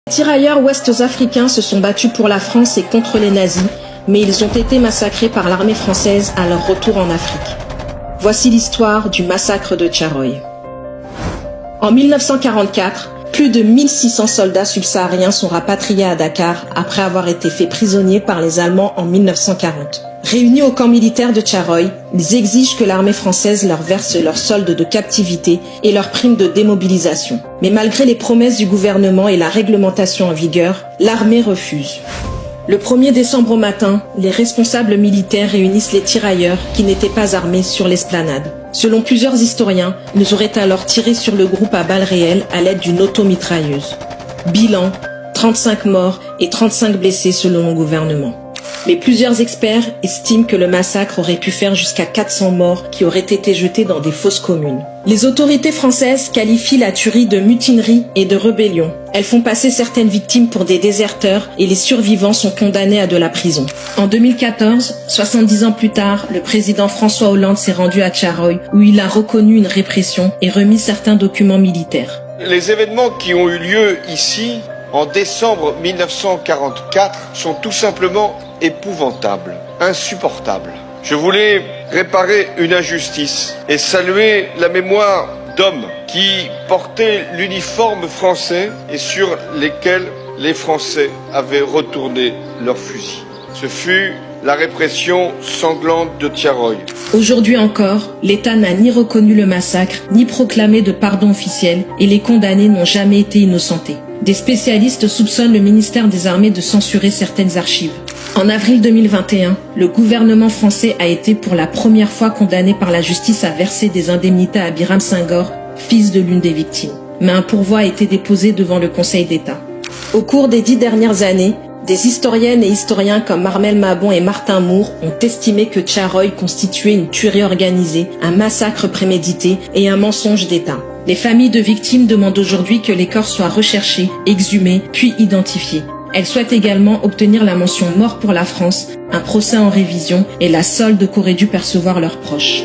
Les tirailleurs ouest-africains se sont battus pour la France et contre les nazis, mais ils ont été massacrés par l'armée française à leur retour en Afrique. Voici l'histoire du massacre de Tcharoy. En 1944, plus de 1600 soldats subsahariens sont rapatriés à Dakar après avoir été faits prisonniers par les Allemands en 1940. Réunis au camp militaire de Tcharoy, ils exigent que l'armée française leur verse leur solde de captivité et leur prime de démobilisation. Mais malgré les promesses du gouvernement et la réglementation en vigueur, l'armée refuse. Le 1er décembre au matin, les responsables militaires réunissent les tirailleurs qui n'étaient pas armés sur l'esplanade. Selon plusieurs historiens, ils auraient alors tiré sur le groupe à balles réelles à l'aide d'une automitrailleuse. Bilan, 35 morts et 35 blessés selon le gouvernement. Mais plusieurs experts estiment que le massacre aurait pu faire jusqu'à 400 morts qui auraient été jetés dans des fosses communes. Les autorités françaises qualifient la tuerie de mutinerie et de rébellion. Elles font passer certaines victimes pour des déserteurs et les survivants sont condamnés à de la prison. En 2014, 70 ans plus tard, le président François Hollande s'est rendu à Tcharoy où il a reconnu une répression et remis certains documents militaires. Les événements qui ont eu lieu ici en décembre 1944 sont tout simplement épouvantables, insupportables. Je voulais réparer une injustice et saluer la mémoire d'hommes qui portaient l'uniforme français et sur lesquels les Français avaient retourné leurs fusils. Ce fut la répression sanglante de Tcharoy. Aujourd'hui encore, l'État n'a ni reconnu le massacre, ni proclamé de pardon officiel, et les condamnés n'ont jamais été innocentés. Des spécialistes soupçonnent le ministère des Armées de censurer certaines archives. En avril 2021, le gouvernement français a été pour la première fois condamné par la justice à verser des indemnités à Biram Senghor, fils de l'une des victimes. Mais un pourvoi a été déposé devant le Conseil d'État. Au cours des 10 dernières années, des historiennes et historiens comme Armel Mabon et Martin Moore ont estimé que Tcharoy constituait une tuerie organisée, un massacre prémédité et un mensonge d'État. Les familles de victimes demandent aujourd'hui que les corps soient recherchés, exhumés, puis identifiés. Elles souhaitent également obtenir la mention mort pour la France, un procès en révision et la solde qu'auraient dû percevoir leurs proches.